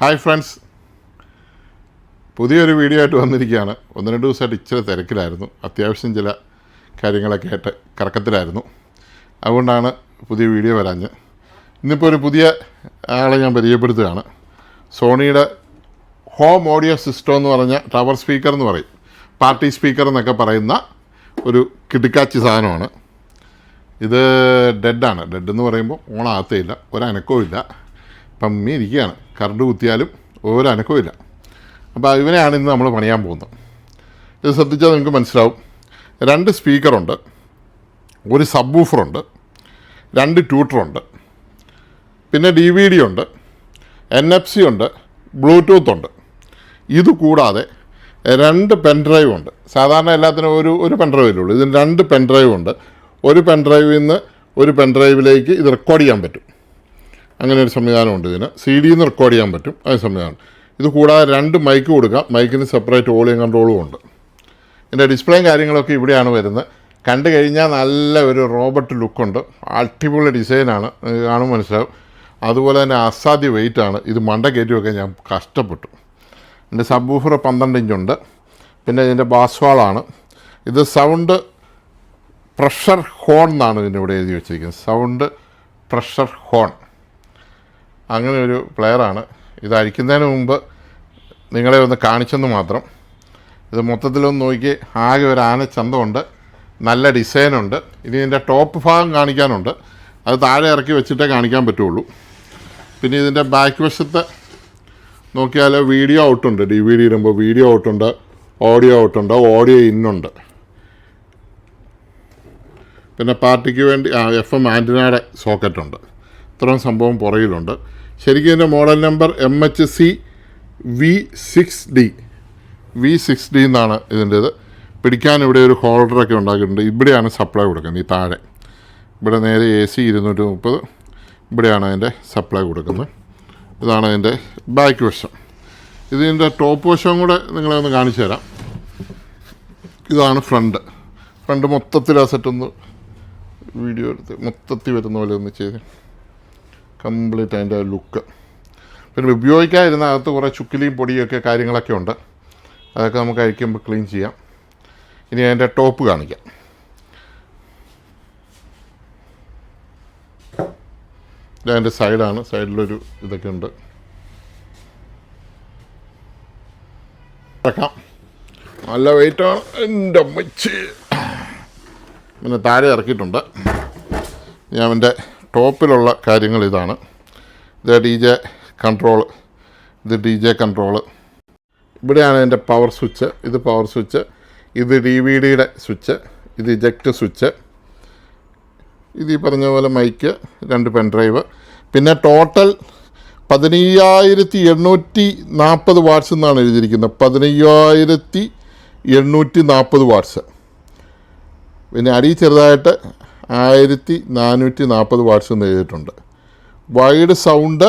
Hi friends, പുതിയൊരു video ആയിട്ട് വന്നിരിക്കുകയാണ്. 1-2 ദിവസമായിട്ട് ഇച്ചിരി തിരക്കിലായിരുന്നു. അത്യാവശ്യം ചില കാര്യങ്ങളൊക്കെ ആയിട്ട് കറക്കത്തിലായിരുന്നു. അതുകൊണ്ടാണ് പുതിയ വീഡിയോ വരാഞ്ഞ്. ഇന്നിപ്പോൾ ഒരു പുതിയ ആളെ ഞാൻ പരിചയപ്പെടുത്തുകയാണ്. സോണിയുടെ ഹോം ഓഡിയോ സിസ്റ്റം എന്ന് പറഞ്ഞ ടവർ സ്പീക്കർ എന്ന് പറയും, പാർട്ടി സ്പീക്കർ എന്നൊക്കെ പറയുന്ന ഒരു കിടുക്കാച്ചി സാധനമാണ്. ഇത് ഡെഡാണ്. ഡെഡ് പറയുമ്പോൾ ഓണാകത്തേയില്ല, ഒരനക്കവും ഇല്ല. ഇപ്പം ഇരിക്കുകയാണ്. കറണ്ട് കുത്തിയാലും ഒരനക്കവും ഇല്ല. അപ്പോൾ ഇവനെയാണ് ഇന്ന് നമ്മൾ പണിയാൻ പോകുന്നത്. ഇത് ശ്രദ്ധിച്ചാൽ നിങ്ങൾക്ക് മനസ്സിലാവും. 2 സ്പീക്കറുണ്ട്, ഒരു സബ് വൂഫറുണ്ട്, 2 ട്യൂട്ടറുണ്ട്, പിന്നെ DVD ഉണ്ട്, NFC ഉണ്ട്, ബ്ലൂടൂത്ത് ഉണ്ട്. ഇത് കൂടാതെ 2 പെൻഡ്രൈവ് ഉണ്ട്. സാധാരണ എല്ലാത്തിനും ഒരു പെൻഡ്രൈവേ ഉള്ളൂ. ഇതിന് 2 പെൻഡ്രൈവ് ഉണ്ട്. ഒരു പെൻഡ്രൈവിൽ നിന്ന് ഒരു പെൻഡ്രൈവിലേക്ക് ഇത് റെക്കോർഡ് ചെയ്യാൻ പറ്റും. അങ്ങനെ ഒരു സംവിധാനമുണ്ട്. ഇതിന് CD നിന്ന് റെക്കോർഡ് ചെയ്യാൻ പറ്റും. അത് സംവിധാനം. ഇത് കൂടാതെ 2 മൈക്ക് കൊടുക്കാം. മൈക്കിന് സെപ്പറേറ്റ് വോളിയം കൺട്രോളും ഉണ്ട്. ഇതിൻ്റെ ഡിസ്പ്ലേയും കാര്യങ്ങളൊക്കെ ഇവിടെയാണ് വരുന്നത്. കണ്ടു കഴിഞ്ഞാൽ നല്ല ഒരു റോബോട്ട് ലുക്കുണ്ട്. അടിപൊളി ഡിസൈനാണ്, കാണുമ്പോൾ മനസ്സിലാവും. അതുപോലെ തന്നെ അസാധ്യ വെയിറ്റാണ്. ഇത് മണ്ട കയറ്റുമൊക്കെ ഞാൻ കഷ്ടപ്പെട്ടു. എൻ്റെ സബ് വൂഫർ 12 ഇഞ്ചുണ്ട്. പിന്നെ ഇതിൻ്റെ ബാസ്വാളാണ്. ഇത് സൗണ്ട് പ്രഷർ ഹോൺ എന്നാണ് ഇതിനിവിടെ എഴുതി വെച്ചിരിക്കുന്നത്. സൗണ്ട് പ്രഷർ ഹോൺ, അങ്ങനെ ഒരു പ്ലെയറാണ്. ഇത് അഴിക്കുന്നതിന് മുമ്പ് നിങ്ങളെ ഒന്ന് കാണിച്ചെന്ന് മാത്രം. ഇത് മൊത്തത്തിലൊന്ന് നോക്കി, ആകെ ഒരു ആന ചന്തമുണ്ട്, നല്ല ഡിസൈനുണ്ട്. ഇനി ഇതിൻ്റെ ടോപ്പ് ഭാഗം കാണിക്കാനുണ്ട്. അത് താഴെ ഇറക്കി വെച്ചിട്ടേ കാണിക്കാൻ പറ്റുള്ളൂ. പിന്നെ ഇതിൻ്റെ ബാക്ക് വശത്ത് നോക്കിയാൽ വീഡിയോ ഔട്ടുണ്ട്. DVD ഇടുമ്പോൾ വീഡിയോ ഔട്ടുണ്ട്, ഓഡിയോ ഔട്ടുണ്ട്, ഓഡിയോ ഇന്നുണ്ട്. പിന്നെ പാർട്ടിക്ക് വേണ്ടി FM ആൻറ്റിനയുടെ സോക്കറ്റുണ്ട്. ഇത്രയും സംഭവം പുറകിലുണ്ട്. ശരിക്കും ഇതിൻ്റെ മോഡൽ നമ്പർ MHC V6D എന്നാണ് ഇതിൻ്റേത്. പിടിക്കാൻ ഇവിടെ ഒരു ഹോൾഡറൊക്കെ ഉണ്ടാക്കിയിട്ടുണ്ട്. ഇവിടെയാണ് സപ്ലൈ കൊടുക്കുന്നത്. ഈ താഴെ ഇവിടെ നേരെ AC 230, ഇവിടെയാണ് അതിൻ്റെ സപ്ലൈ കൊടുക്കുന്നത്. ഇതാണ് അതിൻ്റെ ബാക്ക് വശം. ഇതിൻ്റെ ടോപ്പ് വശം കൂടെ നിങ്ങളെ ഒന്ന് കാണിച്ചു തരാം. ഇതാണ് ഫ്രണ്ട് മൊത്തത്തിൽ ആ സെറ്റൊന്ന് വീഡിയോ എടുത്ത് മൊത്തത്തിൽ വരുന്ന പോലെ ഒന്ന് ചെയ്ത് കംപ്ലീറ്റ് അതിൻ്റെ ലുക്ക്. പിന്നെ ഉപയോഗിക്കാതിരുന്ന അകത്ത് കുറേ ചുക്കിലിയും പൊടിയൊക്കെ കാര്യങ്ങളൊക്കെ ഉണ്ട്. അതൊക്കെ നമുക്ക് അഴിക്കുമ്പോൾ ക്ലീൻ ചെയ്യാം. ഇനി അതിൻ്റെ ടോപ്പ് കാണിക്കാം. ഇതതിൻ്റെ സൈഡാണ്. സൈഡിലൊരു ഇതൊക്കെ ഉണ്ട്. ഇറക്കാം. നല്ല വെയിറ്റാണ്. എൻ്റെ അമ്മച്ചി. പിന്നെ താഴെ ഇറക്കിയിട്ടുണ്ട്. ഞാൻ എൻ്റെ ടോപ്പിലുള്ള കാര്യങ്ങൾ ഇതാണ്. ഇത് DJ കൺട്രോൾ, ഇത് DJ കൺട്രോള്. ഇവിടെയാണ് എൻ്റെ പവർ സ്വിച്ച്. ഇത് പവർ സ്വിച്ച്. ഇത് DVDയുടെ സ്വിച്ച്. ഇത് ഇജക്റ്റ് സ്വിച്ച്. ഇത് ഈ പറഞ്ഞ പോലെ മൈക്ക്, 2 പെൻഡ്രൈവ്. പിന്നെ ടോട്ടൽ 15,840 വാട്ട്സ് എന്നാണ് എഴുതിയിരിക്കുന്നത്. 15,840 വാട്ട്സ്. പിന്നെ അടി ചെറുതായിട്ട് 1440 വാട്ട്സ് എന്ന് എഴുതിയിട്ടുണ്ട്. Wide sound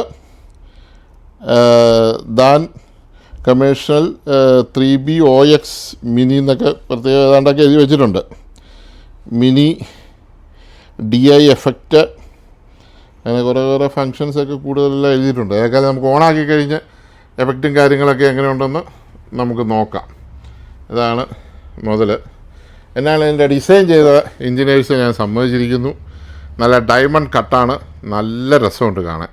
than commercial 3B OX mini എന്നൊക്കെ പ്രത്യേക ഏതാണ്ടൊക്കെ എഴുതി വെച്ചിട്ടുണ്ട്. മിനി DI എഫക്റ്റ്, അങ്ങനെ കുറേ ഫങ്ഷൻസൊക്കെ കൂടുതലെല്ലാം എഴുതിയിട്ടുണ്ട്. അതൊക്കെ നമുക്ക് ഓണാക്കി കഴിഞ്ഞ് എഫക്റ്റും കാര്യങ്ങളൊക്കെ എങ്ങനെയുണ്ടെന്ന് നമുക്ക് നോക്കാം. ഇതാണ് മുതൽ. എന്നാണ് ഇതിൻ്റെ ഡിസൈൻ ചെയ്ത എഞ്ചിനീയേഴ്സ് ഞാൻ സമ്മതിച്ചിരിക്കുന്നു. നല്ല ഡയമണ്ട് കട്ടാണ്. നല്ല രസമുണ്ട് കാണാൻ.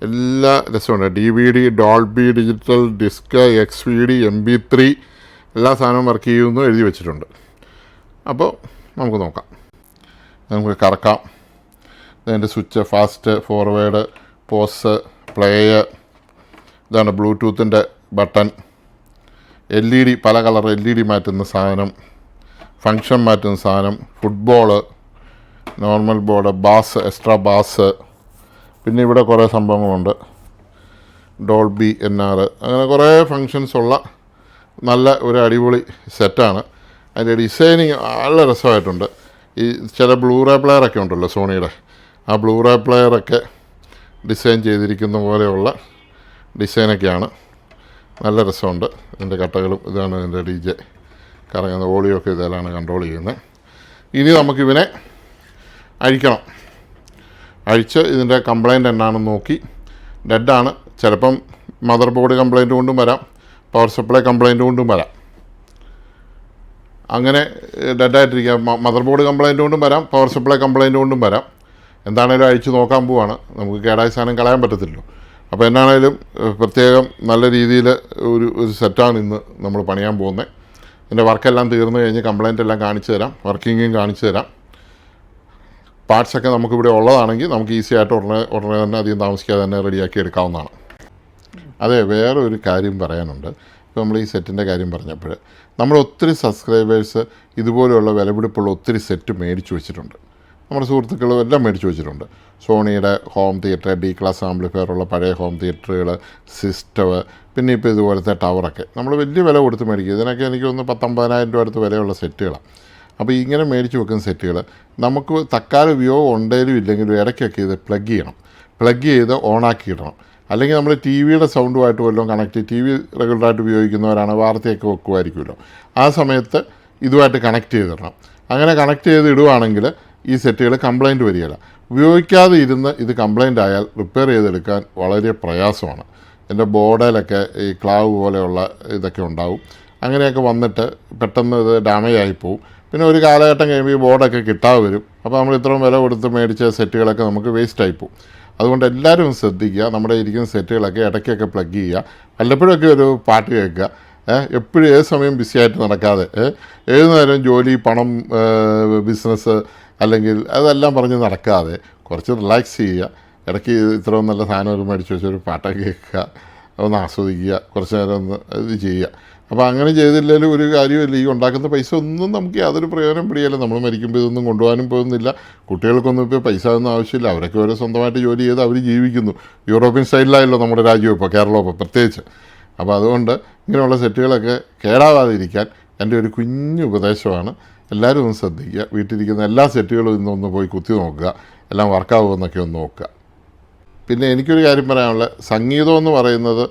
എല്ലാ രസമുണ്ട്. DVD, Dolby digital, disc, XVD, MP3 എല്ലാ സാധനവും വർക്ക് ചെയ്യുമെന്ന് എഴുതി വെച്ചിട്ടുണ്ട്. അപ്പോൾ നമുക്ക് നോക്കാം. നമുക്ക് കറക്കാം. ഇതിൻ്റെ switch, fast, forward, pause, player. ഇതാണ് ബ്ലൂടൂത്തിൻ്റെ ബട്ടൺ. LED, പല കളർ LED മാറ്റുന്ന സാധനം, ഫങ്ഷൻ മാറ്റുന്ന സാധനം, football, normal board, bass, extra bass. പിന്നെ ഇവിടെ കുറേ സംഭവങ്ങളുണ്ട്. ഡോൾബി NR, അങ്ങനെ കുറേ ഫങ്ഷൻസുള്ള നല്ല ഒരു അടിപൊളി സെറ്റാണ്. അതിൻ്റെ ഡിസൈനിങ് നല്ല രസമായിട്ടുണ്ട്. ഈ ചില ബ്ലൂറേ പ്ലെയറൊക്കെ ഉണ്ടല്ലോ സോണിയുടെ, ആ ബ്ലൂറേ പ്ലെയറൊക്കെ ഡിസൈൻ ചെയ്തിരിക്കുന്ന പോലെയുള്ള ഡിസൈനൊക്കെയാണ്. നല്ല രസമുണ്ട്. ഇതിൻ്റെ കട്ടകളും. ഇതാണ് ഇതിൻ്റെ DJ കറങ്ങുന്ന ഓഡിയോ ഒക്കെ ഇതിലാണ് കൺട്രോൾ ചെയ്യുന്നത്. ഇനി നമുക്കിവനെ അഴിക്കണം. അഴിച്ച് ഇതിൻ്റെ കംപ്ലൈൻറ്റ് എന്നാണെന്ന് നോക്കി. ഡെഡാണ്. ചിലപ്പം മദർ ബോർഡ് കംപ്ലൈൻറ്റ് കൊണ്ടും വരാം, പവർ സപ്ലൈ കംപ്ലൈൻറ്റ് കൊണ്ടും വരാം. അങ്ങനെ ഡെഡായിട്ടിരിക്കുക. മദർ ബോർഡ് കംപ്ലൈൻറ്റ് കൊണ്ടും വരാം, പവർ സപ്ലൈ കംപ്ലൈൻറ്റ് കൊണ്ടും വരാം. എന്താണേലും അഴിച്ച് നോക്കാൻ പോവാണ്, നമുക്ക് കേടായ സാധനം കളയാൻ പറ്റത്തില്ലല്ലോ. അപ്പോൾ എന്നാണേലും പ്രത്യേകം നല്ല രീതിയിൽ ഒരു സെറ്റാണ് ഇന്ന് നമ്മൾ പണിയാൻ പോകുന്നത്. എൻ്റെ വർക്കെല്ലാം തീർന്നു കഴിഞ്ഞ് കംപ്ലൈൻ്റ് എല്ലാം കാണിച്ചു തരാം, വർക്കിങ്ങും കാണിച്ചു തരാം. പാർട്സൊക്കെ നമുക്കിവിടെ ഉള്ളതാണെങ്കിൽ നമുക്ക് ഈസി ആയിട്ട് ഉടനെ തന്നെ അധികം താമസിക്കാതെ തന്നെ റെഡിയാക്കി എടുക്കാവുന്നതാണ്. അതെ, വേറെ ഒരു കാര്യം പറയാനുണ്ട്. ഇപ്പോൾ നമ്മൾ ഈ സെറ്റിൻ്റെ കാര്യം പറഞ്ഞപ്പോൾ നമ്മൾ ഒത്തിരി സബ്സ്ക്രൈബേഴ്സ് ഇതുപോലെയുള്ള വിലപിടിപ്പുള്ള ഒത്തിരി സെറ്റ് മേടിച്ച് വെച്ചിട്ടുണ്ട്. നമ്മുടെ സുഹൃത്തുക്കളും എല്ലാം മേടിച്ച് വെച്ചിട്ടുണ്ട്. സോണിയുടെ home theatre, D class amplifier ഉള്ള പഴയ ഹോം തിയേറ്ററുകൾ, സിസ്റ്റം, പിന്നെ ഇപ്പോൾ ഇതുപോലത്തെ ടവറൊക്കെ നമ്മൾ വലിയ വില കൊടുത്ത് മേടിക്കും. ഇതിനൊക്കെ എനിക്ക് ഒന്ന് 10-50,000 രൂപ അടുത്ത് വിലയുള്ള സെറ്റുകളാണ്. അപ്പോൾ ഇങ്ങനെ മേടിച്ച് വെക്കുന്ന സെറ്റുകൾ നമുക്ക് തൽക്കാലം ഉപയോഗം ഉണ്ടെങ്കിലും ഇല്ലെങ്കിലും ഇടയ്ക്കൊക്കെ ഇത് പ്ലഗ് ചെയ്ത് ഓണാക്കി ഇടണം. അല്ലെങ്കിൽ നമ്മൾ ടി വിയുടെ സൗണ്ടുമായിട്ട് വല്ലതും കണക്ട്, ടി വി റെഗുലറായിട്ട് ഉപയോഗിക്കുന്നവരാണ്, വാർത്തയൊക്കെ വെക്കുമായിരിക്കുമല്ലോ, ആ സമയത്ത് ഇതുമായിട്ട് കണക്ട് ചെയ്തിടണം. അങ്ങനെ കണക്ട് ചെയ്ത് ഇടുവാണെങ്കിൽ ഈ സെറ്റുകൾ കംപ്ലൈൻറ്റ് വരികയില്ല. ഉപയോഗിക്കാതെ ഇരുന്ന് ഇത് കംപ്ലൈൻ്റ് ആയാൽ റിപ്പയർ ചെയ്തെടുക്കാൻ വളരെ പ്രയാസമാണ്. എൻ്റെ ബോർഡിലൊക്കെ ഈ ക്ലാവ് പോലെയുള്ള ഇതൊക്കെ ഉണ്ടാവും. അങ്ങനെയൊക്കെ വന്നിട്ട് പെട്ടെന്ന് ഇത് ഡാമേജ് ആയിപ്പോവും. പിന്നെ ഒരു കാലഘട്ടം കഴിയുമ്പോൾ ഈ ബോർഡൊക്കെ കിട്ടാതെ വരും. അപ്പോൾ നമ്മൾ ഇത്രയും വില കൊടുത്ത് മേടിച്ച സെറ്റുകളൊക്കെ നമുക്ക് വേസ്റ്റ് ആയിപ്പോവും. അതുകൊണ്ട് എല്ലാവരും ശ്രദ്ധിക്കുക, നമ്മുടെ ഇരിക്കുന്ന സെറ്റുകളൊക്കെ ഇടയ്ക്കൊക്കെ പ്ലഗ് ചെയ്യുക, വല്ലപ്പോഴൊക്കെ ഒരു പാട്ട് കേൾക്കുക. എപ്പോഴും ഏത് സമയം ബിസിയായിട്ട് നടക്കാതെ, ഏത് നേരം ജോലി, പണം, ബിസിനസ് അല്ലെങ്കിൽ അതെല്ലാം പറഞ്ഞ് നടക്കാതെ കുറച്ച് റിലാക്സ് ചെയ്യുക. ഇടയ്ക്ക് ഇത്രയും നല്ല സാധനം മേടിച്ച് വെച്ചൊരു പാട്ടൊക്കെ കേൾക്കുക, ഒന്ന് ആസ്വദിക്കുക, കുറച്ച് നേരം ഒന്ന് ഇത് ചെയ്യുക. അപ്പോൾ അങ്ങനെ ചെയ്തില്ലെങ്കിലും ഒരു കാര്യമില്ല. ഈ ഉണ്ടാക്കുന്ന പൈസ ഒന്നും നമുക്ക് യാതൊരു പ്രയോജനം പിടിയല്ല. നമ്മൾ മരിക്കുമ്പോൾ ഇതൊന്നും കൊണ്ടുപോകാനും പോകുന്നില്ല. കുട്ടികൾക്കൊന്നും ഇപ്പോൾ പൈസ ഒന്നും ആവശ്യമില്ല. അവരൊക്കെ ഓരോ സ്വന്തമായിട്ട് ജോലി ചെയ്ത് അവർ ജീവിക്കുന്നു. യൂറോപ്യൻ സ്റ്റൈലിലായല്ലോ നമ്മുടെ രാജ്യം ഇപ്പോൾ, കേരളം ഇപ്പോൾ പ്രത്യേകിച്ച്. അപ്പോൾ അതുകൊണ്ട് ഇങ്ങനെയുള്ള സെറ്റുകളൊക്കെ കേടാവാതിരിക്കാൻ എൻ്റെ ഒരു കുഞ്ഞു ഉപദേശമാണ്. എല്ലാവരും ഒന്ന് ശ്രദ്ധിക്കുക. വീട്ടിലിരിക്കുന്ന എല്ലാ സെറ്റുകളും ഇന്നൊന്ന് പോയി കുത്തി നോക്കുക, എല്ലാം വർക്കാവുമെന്നൊക്കെ ഒന്ന് നോക്കുക. പിന്നെ എനിക്കൊരു കാര്യം പറയാനുള്ളത്, സംഗീതം എന്ന് പറയുന്നത്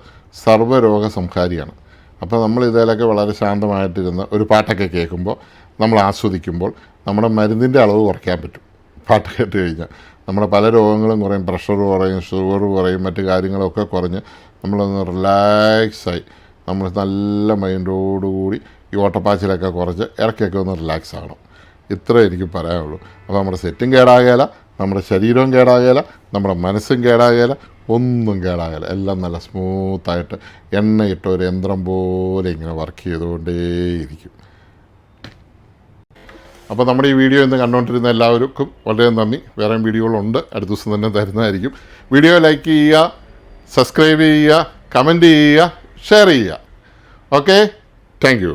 സർവ്വരോഗ സംഹാരിയാണ്. അപ്പോൾ നമ്മൾ ഇതിലൊക്കെ വളരെ ശാന്തമായിട്ടിരുന്ന് ഒരു പാട്ടൊക്കെ കേൾക്കുമ്പോൾ, നമ്മൾ ആസ്വദിക്കുമ്പോൾ നമ്മുടെ മരുന്നിൻ്റെ അളവ് കുറയ്ക്കാൻ പറ്റും. പാട്ട് കേട്ട് കഴിഞ്ഞാൽ നമ്മുടെ പല രോഗങ്ങളും കുറയും, പ്രഷർ കുറയും, ഷുഗർ കുറയും, മറ്റു കാര്യങ്ങളൊക്കെ കുറഞ്ഞ് നമ്മളൊന്ന് റിലാക്സായി നമ്മൾ നല്ല മൈൻഡോടുകൂടി ഈ ഓട്ടപ്പാച്ചിലൊക്കെ കുറച്ച് ഇടയ്ക്കൊക്കെ ഒന്ന് റിലാക്സ് ആകണം. ഇത്രേ എനിക്ക് പറയാനുള്ളൂ. അപ്പോൾ നമ്മുടെ സെറ്റും കേടാകുകയില്ല, നമ്മുടെ ശരീരവും കേടാകുകയില്ല, നമ്മുടെ മനസ്സും കേടാകുകയില്ല, ഒന്നും കേടാകില്ല. എല്ലാം നല്ല സ്മൂത്തായിട്ട് എണ്ണയിട്ട ഒരു യന്ത്രം പോലെ ഇങ്ങനെ വർക്ക് ചെയ്തുകൊണ്ടേയിരിക്കും. അപ്പോൾ നമ്മുടെ ഈ വീഡിയോ ഇന്ന് കണ്ടുകൊണ്ടിരുന്ന എല്ലാവർക്കും വളരെ നന്ദി. വേറെ വീഡിയോകളുണ്ട്, അടുത്ത ദിവസം തന്നെ തരുന്നതായിരിക്കും. വീഡിയോ ലൈക്ക് ചെയ്യുക, സബ്സ്ക്രൈബ് ചെയ്യുക, കമൻറ്റ് ചെയ്യുക, ഷെയർ ചെയ്യുക. Okay, thank you.